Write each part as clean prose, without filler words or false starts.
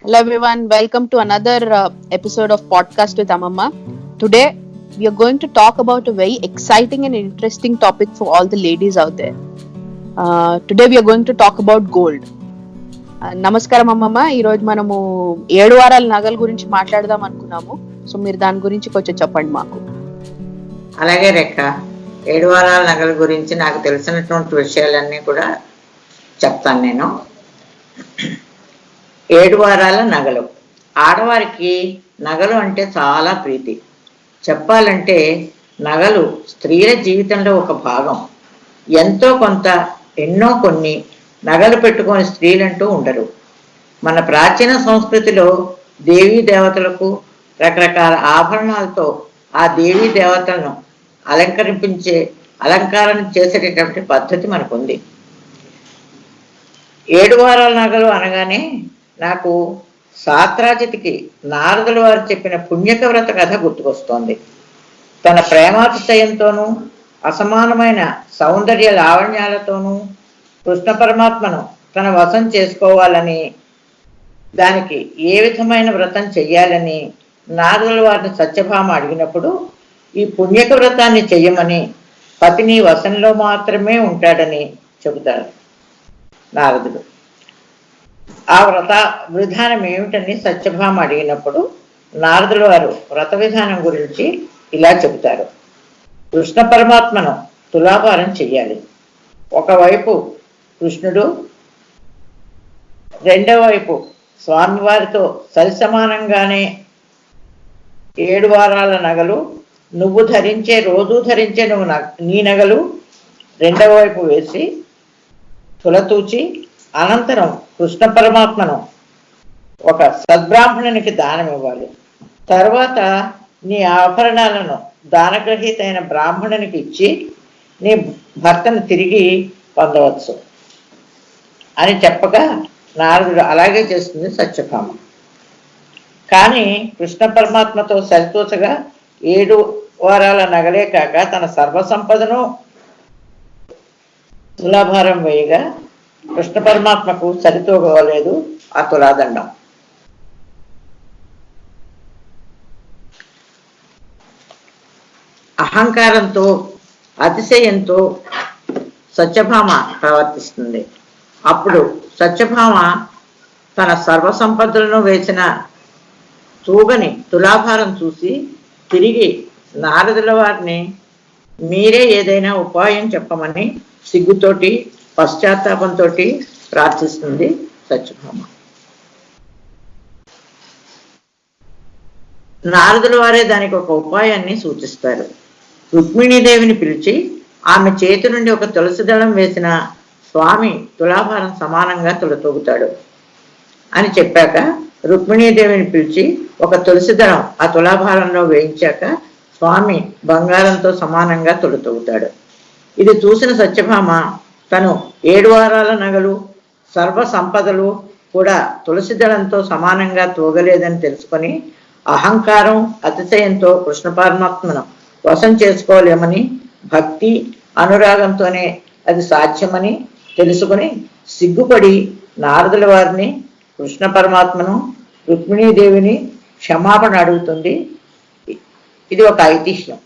Hello everyone, welcome to another episode of Podcast with Amamma. Today we are going to talk about a very exciting and interesting topic for all the ladies out there. Today we are going to talk about gold. నమస్కారం అమ్మమ్మ. ఈరోజు మనము 7 వారాల నగల గురించి మాట్లాడదాం అనుకున్నాము. So మీరు దాని గురించి కొంచెం చెప్పండి మాకు. అలాగే రేఖ, 7 వారాల నగల గురించి నాకు తెలిసినటువంటి విషయాలన్నీ కూడా చెప్తాను నేను. 7 వారాల నగలు. ఆడవారికి నగలు అంటే చాలా ప్రీతి. చెప్పాలంటే నగలు స్త్రీల జీవితంలో ఒక భాగం. ఎంతో కొంత, ఎన్నో కొన్ని నగలు పెట్టుకొని స్త్రీలంటూ ఉండరు. మన ప్రాచీన సంస్కృతిలో దేవీ దేవతలకు రకరకాల ఆభరణాలతో ఆ దేవీ దేవతలను అలంకారం చేసేటటువంటి పద్ధతి మనకుంది. 7 వారాల నగలు అనగానే నాకు సాత్రాజితికి నారదుల వారు చెప్పిన పుణ్యక వ్రత కథ గుర్తుకొస్తోంది. తన ప్రేమాతిశయంతోనూ అసమానమైన సౌందర్య లావణ్యాలతోనూ కృష్ణ పరమాత్మను తన వశం చేసుకోవాలని, దానికి ఏ విధమైన వ్రతం చెయ్యాలని నారదుల వారిని సత్యభామ అడిగినప్పుడు, ఈ పుణ్యక వ్రతాన్ని చెయ్యమని, పతిని వశంలో మాత్రమే ఉంటాడని చెబుతాడు నారదుడు. ఆ వ్రత విధానం ఏమిటని సత్యభామ అడిగినప్పుడు నారదుల వారు వ్రత విధానం గురించి ఇలా చెబుతారు. కృష్ణ పరమాత్మను తులాభారం చెయ్యాలి. ఒకవైపు కృష్ణుడు, రెండవ వైపు స్వామివారితో సరిసమానంగానే 7 వారాల నగలు, నువ్వు రోజు ధరించే నీ నగలు రెండవ వైపు వేసి తులతూచి, అనంతరం కృష్ణ పరమాత్మను ఒక సద్బ్రాహ్మణునికి దానం ఇవ్వాలి. తర్వాత నీ ఆభరణాలను దానగ్రహీత అయిన బ్రాహ్మణునికి ఇచ్చి నీ భర్తను తిరిగి పొందవచ్చు అని చెప్పగా నారదుడు అలాగే చేస్తుంది సత్యభామ. కానీ కృష్ణ పరమాత్మతో సరితూచగా 7 వారాల నగలే కాక తన సర్వసంపదను తులాభారం వేయగా కృష్ణ పరమాత్మకు సరితూగలేదు ఆ తులాదండం. అహంకారంతో, అతిశయంతో సత్యభామ ప్రవర్తిస్తుంది. అప్పుడు సత్యభామ తన సర్వసంపదలను వేసిన తూగని తులాభారం చూసి తిరిగి నారదుల వారిని మీరే ఏదైనా ఉపాయం చెప్పమని సిగ్గుతోటి, పశ్చాత్తాపంతో ప్రార్థిస్తుంది సత్యభామ. నారదుల వారే దానికి ఒక ఉపాయాన్ని సూచిస్తారు. రుక్మిణీదేవిని పిలిచి ఆమె చేతి నుండి ఒక తులసి దళం వేసిన స్వామి తులాభారం సమానంగా తులతూగుతాడు అని చెప్పాక, రుక్మిణీదేవిని పిలిచి ఒక తులసి దళం ఆ తులాభారంలో వేయించాక స్వామి బంగారంతో సమానంగా తులతూగుతాడు. ఇది చూసిన సత్యభామ తను 7 వారాల నగలు, సర్వ సంపదలు కూడా తులసి దళంతో సమానంగా తూగలేదని తెలుసుకొని అహంకారం, అతిశయంతో కృష్ణ పరమాత్మను వశం చేసుకోలేమని, భక్తి అనురాగంతోనే అది సాధ్యమని తెలుసుకుని సిగ్గుపడి నారదుల వారిని, కృష్ణ పరమాత్మను, రుక్మిణీదేవిని క్షమాపణ అడుగుతుంది. ఇది ఒక ఐతిహ్యం.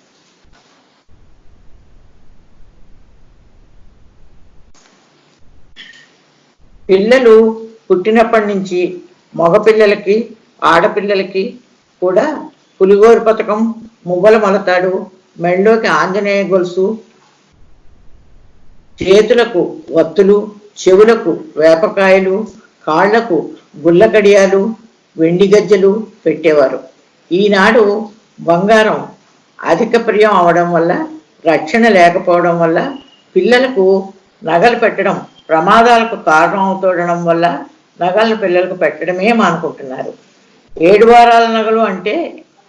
పిల్లలు పుట్టినప్పటి నుంచి మగపిల్లలకి, ఆడపిల్లలకి కూడా పులిగోరు పథకం, మువ్వల మొలతాడు, మెళ్ళలోకి ఆంజనేయ గొలుసు, చేతులకు వత్తులు, చెవులకు వేపకాయలు, కాళ్లకు గుల్ల కడియాలు, వెండి గజ్జలు పెట్టేవారు. ఈనాడు బంగారం అధిక ప్రియం అవడం వల్ల, రక్షణ లేకపోవడం వల్ల, పిల్లలకు నగలు పెట్టడం ప్రమాదాలకు కారణం అవుతుండడం వల్ల నగలను పిల్లలకు పెట్టడమే మానుకుంటున్నారు. 7 వారాల నగలు అంటే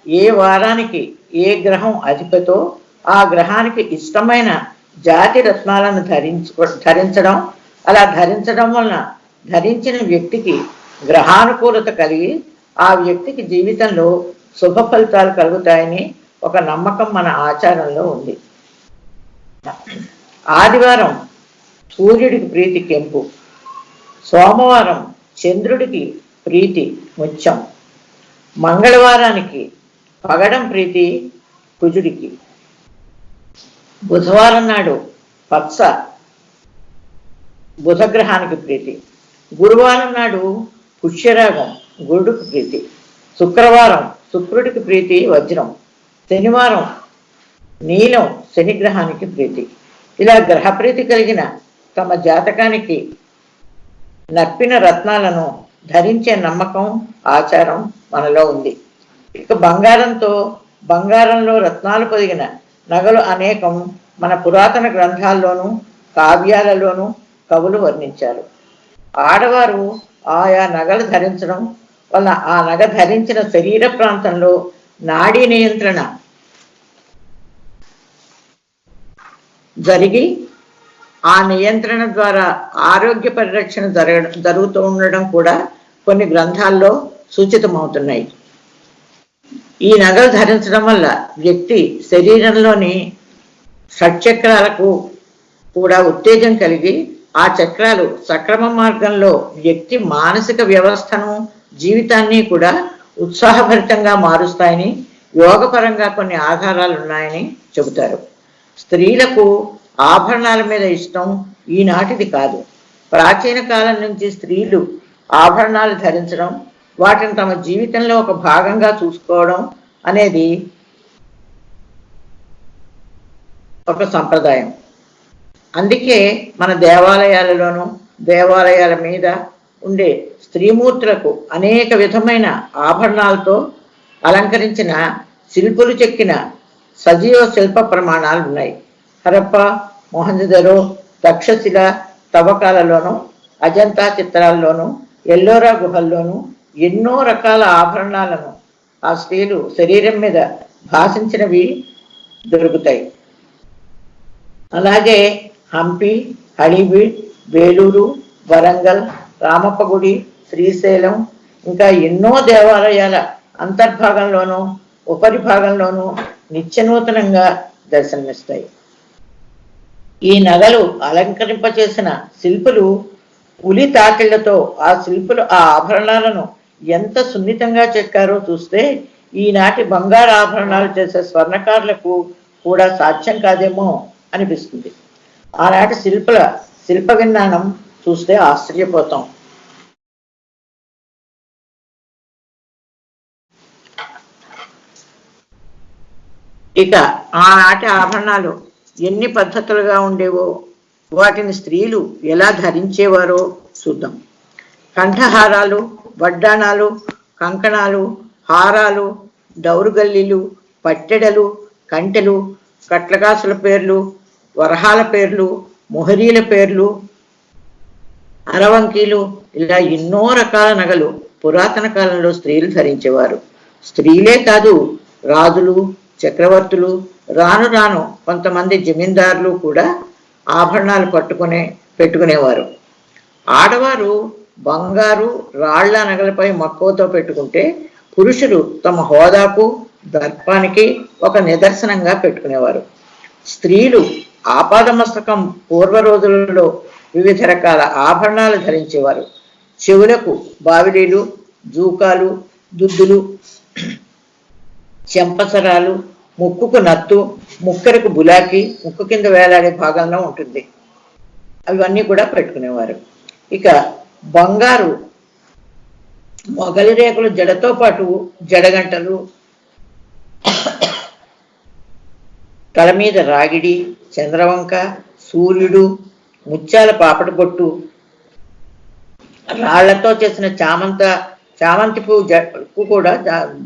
ఏ వారానికి ఏ గ్రహం అధిపతో ఆ గ్రహానికి ఇష్టమైన జాతి రత్నాలను ధరించడం, అలా ధరించడం వలన ధరించిన వ్యక్తికి గ్రహానుకూలత కలిగి ఆ వ్యక్తికి జీవితంలో శుభ ఫలితాలు కలుగుతాయని ఒక నమ్మకం మన ఆచారంలో ఉంది. ఆదివారం సూర్యుడికి ప్రీతి కెంపు, సోమవారం చంద్రుడికి ప్రీతి ముత్యం, మంగళవారానికి పగడం ప్రీతి కుజుడికి, బుధవారం నాడు పచ్చ బుధగ్రహానికి ప్రీతి, గురువారం నాడు పుష్యరాగం గురుడికి ప్రీతి, శుక్రవారం శుక్రుడికి ప్రీతి వజ్రం, శనివారం నీలం శనిగ్రహానికి ప్రీతి. ఇలా గ్రహప్రీతి కలిగిన తమ జాతకానికి నప్పిన రత్నాలను ధరించే నమ్మకం, ఆచారం మనలో ఉంది. ఇక బంగారంలో రత్నాలు పొదిగిన నగలు అనేకం మన పురాతన గ్రంథాల్లోనూ కావ్యాలలోనూ కవులు వర్ణించారు. ఆడవారు ఆయా నగలు ధరించడం వల్ల ఆ నగ ధరించిన శరీర ప్రాంతంలో నాడీ నియంత్రణ జరిగి ఆ నియంత్రణ ద్వారా ఆరోగ్య పరిరక్షణ జరుగుతూ ఉండడం కూడా కొన్ని గ్రంథాల్లో సూచితమవుతున్నాయి. ఈ నగలు ధరించడం వల్ల వ్యక్తి శరీరంలోని షట్చక్రాలకు కూడా ఉత్తేజం కలిగి ఆ చక్రాలు సక్రమ మార్గంలో వ్యక్తి మానసిక వ్యవస్థను, జీవితాన్ని కూడా ఉత్సాహభరితంగా మారుస్తాయని యోగపరంగా కొన్ని ఆధారాలు ఉన్నాయని చెబుతారు. స్త్రీలకు ఆభరణాల మీద ఇష్టం ఈనాటిది కాదు. ప్రాచీన కాలం నుంచి స్త్రీలు ఆభరణాలు ధరించడం, వాటిని తమ జీవితంలో ఒక భాగంగా చూసుకోవడం అనేది ఒక సంప్రదాయం. అందుకే మన దేవాలయాల మీద ఉండే స్త్రీమూర్తులకు అనేక విధమైన ఆభరణాలతో అలంకరించిన శిల్పులు చెక్కిన సజీవ శిల్ప ప్రమాణాలు ఉన్నాయి. హరప్ప, మొహంజదరో, తక్షశిల తవ్వకాలలోనూ, అజంతా చిత్రాల్లోనూ, ఎల్లోరా గుహల్లోనూ ఎన్నో రకాల ఆభరణాలను ఆ స్త్రీలు శరీరం మీద భాషించినవి దొరుకుతాయి. అలాగే హంపి, హళీబీడ్, వేలూరు, వరంగల్, రామప్పగుడి, శ్రీశైలం ఇంకా ఎన్నో దేవాలయాల అంతర్భాగంలోనూ ఉపరిభాగంలోనూ నిత్యనూతనంగా దర్శనమిస్తాయి. ఈ నగలు అలంకరింపచేసిన శిల్పులు ఉలి తాకిళ్లతో ఆ ఆభరణాలను ఎంత సున్నితంగా చెక్కారో చూస్తే ఈనాటి బంగారు ఆభరణాలు చేసే స్వర్ణకారులకు కూడా సాధ్యం కాదేమో అనిపిస్తుంది. ఆనాటి శిల్ప విజ్ఞానం చూస్తే ఆశ్చర్యపోతాం. ఇక ఆనాటి ఆభరణాలు ఎన్ని పద్ధతులుగా ఉండేవో, వాటిని స్త్రీలు ఎలా ధరించేవారో చూద్దాం. కంఠహారాలు, వడ్డాణాలు, కంకణాలు, హారాలు, డౌరుగల్లీలు, పట్టెడలు, కంటెలు, కట్లకాసుల పేర్లు, వరహాల పేర్లు, మొహరీల పేర్లు, అరవంకీలు, ఇలా ఎన్నో రకాల నగలు పురాతన కాలంలో స్త్రీలు ధరించేవారు. స్త్రీలే కాదు, రాజులు, చక్రవర్తులు, రాను రాను కొంతమంది జమీందారులు కూడా ఆభరణాలు పెట్టుకునేవారు. ఆడవారు బంగారు, రాళ్ల నగలపై మక్కువతో పెట్టుకుంటే, పురుషులు తమ హోదాకు, దర్పానికి ఒక నిదర్శనంగా పెట్టుకునేవారు. స్త్రీలు ఆపాదమస్తకం పూర్వ రోజులలో వివిధ రకాల ఆభరణాలు ధరించేవారు. చెవులకు బావిలీలు, జూకాలు, దుద్దులు, చెంపసరాలు, ముక్కుకు నత్తు, ముక్కరకు బులాకి ముక్కు కింద వేలాడే భాగంలో ఉంటుంది. అవన్నీ కూడా పెట్టుకునేవారు. ఇక బంగారు మొగలి రేకుల జడతో పాటు జడగంటలు, తల మీద రాగిడి, చంద్రవంక, సూర్యుడు, ముత్యాల పాపటి బొట్టు, రాళ్లతో చేసిన చామంతి పువ్వు కూడా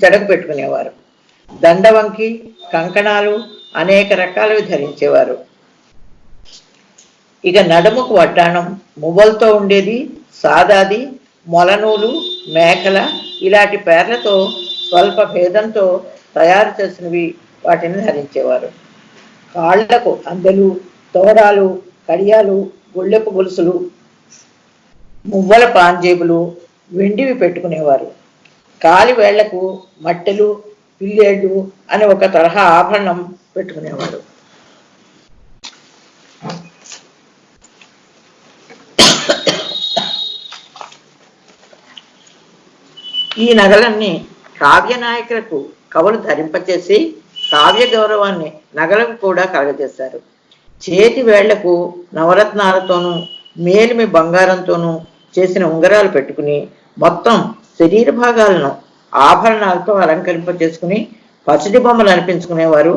జడకు పెట్టుకునేవారు. దండవంకి, కంకణాలు అనేక రకాలవి ధరించేవారు. ఇక నడుముకు వడ్డాణం, మువ్వలతో ఉండేది, సాదాది, మొలనూలు, మేకల ఇలాంటి పేర్లతో స్వల్ప భేదంతో తయారు చేసినవి వాటిని ధరించేవారు. కాళ్లకు అందెలు, తోరాలు, కడియాలు, గుళ్ళెపు గొలుసులు, మువ్వల పాంజేబులు, వెండివి పెట్టుకునేవారు. కాలి వేళ్లకు మట్టెలు, పిల్లేళ్ళు అని ఒక తరహా ఆభరణం పెట్టుకునేవారు. ఈ నగలన్నీ కావ్య నాయకులకు కవులు ధరింపచేసి కావ్య గౌరవాన్ని నగలకు కూడా కలగజేశారు. చేతి వేళ్లకు నవరత్నాలతోనూ మేలిమి బంగారంతోనూ చేసిన ఉంగరాలు పెట్టుకుని మొత్తం శరీర భాగాలను ఆభరణాలతో అలంకరింపచేసుకుని పసిడి బొమ్మలు అనిపించుకునేవారు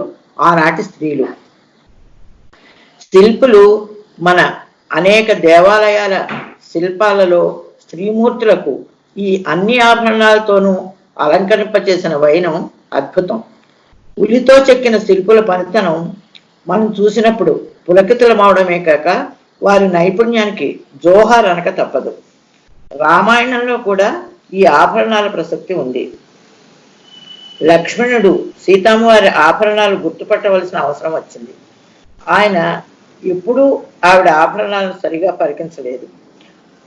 ఆనాటి స్త్రీలు. శిల్పులు మన అనేక దేవాలయాల శిల్పాలలో స్త్రీమూర్తులకు ఈ అన్ని ఆభరణాలతోనూ అలంకరింపచేసిన వైనం అద్భుతం. ఉలితో చెక్కిన శిల్పుల పనితనం మనం చూసినప్పుడు పులకితులమవడమే కాక వారి నైపుణ్యానికి జోహార్ అనక తప్పదు. రామాయణంలో కూడా ఈ ఆభరణాల ప్రసక్తి ఉంది. లక్ష్మణుడు సీతమ్మవారి ఆభరణాలు గుర్తుపట్టవలసిన అవసరం వచ్చింది. ఆయన ఎప్పుడూ ఆవిడ ఆభరణాలను సరిగా పరికించలేదు.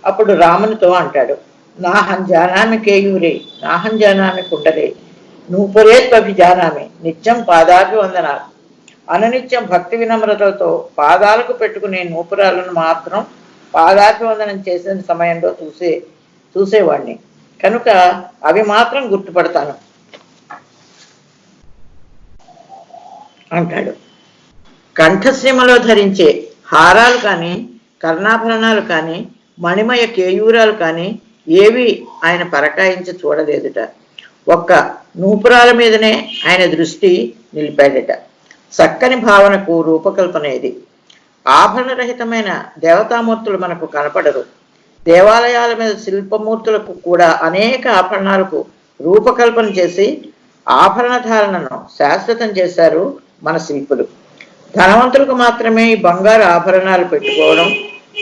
అప్పుడు రామునితో అంటాడు, నాహం జానామి కేయూరే నాహం జానామి కుండలే నూపురే త్వభిజానామి నిత్యం పాదాభివందనాలు. అననిత్యం భక్తి వినమ్రతలతో పాదాలకు పెట్టుకునే నూపురాలను మాత్రం పాదాభివందనం చేసిన సమయంలో చూసేవాడిని కనుక అవి మాత్రం గుర్తుపడతాను అంటాడు. కంఠశ్రీమలో ధరించే హారాలు కానీ కర్ణాభరణాలు కానీ మణిమయ కేయూరాలు కానీ ఏవి ఆయన పరకాయించి చూడలేదుట. ఒక్క నూపురాల మీదనే ఆయన దృష్టి నిలిపాడట. చక్కని భావనకు రూపకల్పన ఇది. ఆభరణరహితమైన దేవతామూర్తులు మనకు కనపడరు. దేవాలయాల మీద శిల్పమూర్తులకు కూడా అనేక ఆభరణాలకు రూపకల్పన చేసి ఆభరణ ధారణను శాశ్వతం చేశారు మన శిల్పులు. ధనవంతులకు మాత్రమే ఈ బంగారు ఆభరణాలు పెట్టుకోవడం,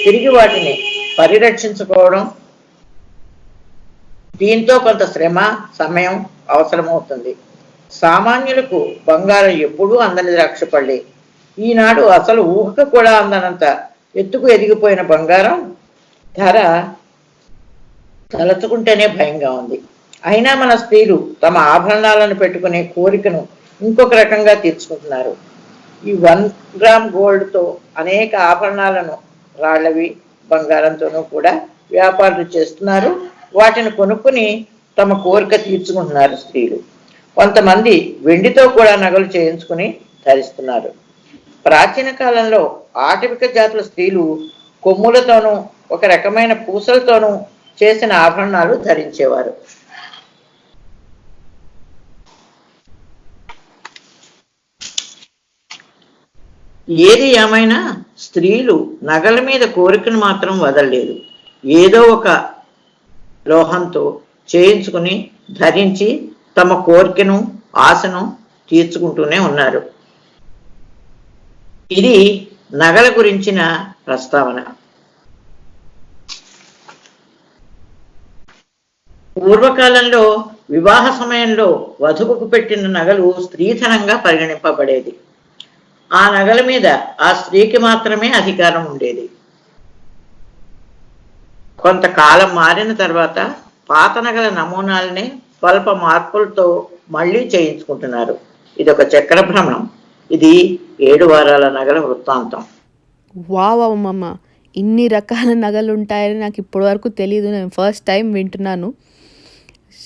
తిరిగి వాటిని పరిరక్షించుకోవడం, దీంతో కొంత శ్రమ సమయం అవసరమవుతుంది. సామాన్యులకు బంగారం ఎప్పుడూ అందని ద్రాక్షపళ్ళే. ఈనాడు అసలు ఊహకు కూడా అందనంత ఎత్తుకు ఎదిగిపోయిన బంగారం ధర తలచుకుంటేనే భయంగా ఉంది. అయినా మన స్త్రీలు తమ ఆభరణాలను పెట్టుకునే కోరికను ఇంకొక రకంగా తీర్చుకుంటున్నారు. ఈ 1 గ్రామ్ గోల్డ్తో అనేక ఆభరణాలను రాళ్లవి బంగారంతోనూ కూడా వ్యాపారాలు చేస్తున్నారు. వాటిని కొనుక్కుని తమ కోరిక తీర్చుకుంటున్నారు స్త్రీలు. కొంతమంది వెండితో కూడా నగలు చేయించుకుని ధరిస్తున్నారు. ప్రాచీన కాలంలో ఆటవిక జాతుల స్త్రీలు కొమ్ములతోనూ ఒక రకమైన పూసలతోనూ చేసిన ఆభరణాలు ధరించేవారు. ఏది ఏమైనా స్త్రీలు నగల మీద కోరికను మాత్రం వదలలేదు. ఏదో ఒక లోహంతో చేయించుకుని ధరించి తమ కోరికను ఆశను తీర్చుకుంటూనే ఉన్నారు. ఇది నగల గురించిన ప్రస్తావన. పూర్వకాలంలో వివాహ సమయంలో వధువుకు పెట్టిన నగలు స్త్రీధనంగా పరిగణింపబడేది. ఆ నగల మీద ఆ స్త్రీకి మాత్రమే అధికారం ఉండేది. కొంతకాలం మారిన తర్వాత పాత నగల నమూనాలనే స్వల్ప మార్పులతో మళ్ళీ చేయించుకుంటున్నారు. ఇదొక చక్ర భ్రమణం. ఇది 7 వారాల నగల వృత్తాంతం. వావ్ అమ్మమ్మ, ఇన్ని రకాల నగలు ఉంటాయని నాకు ఇప్పటి వరకు తెలియదు. నేను ఫస్ట్ టైం వింటున్నాను.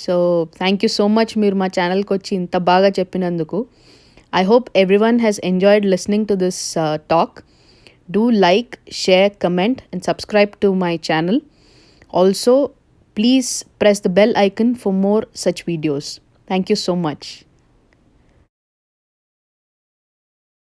So thank you so much మీరు మా ఛానల్కి వచ్చి ఇంత బాగా చెప్పినందుకు. I hope everyone has enjoyed listening to this talk. Do like, share, comment and subscribe to my channel. Also, please press the bell icon for more such videos. Thank you so much.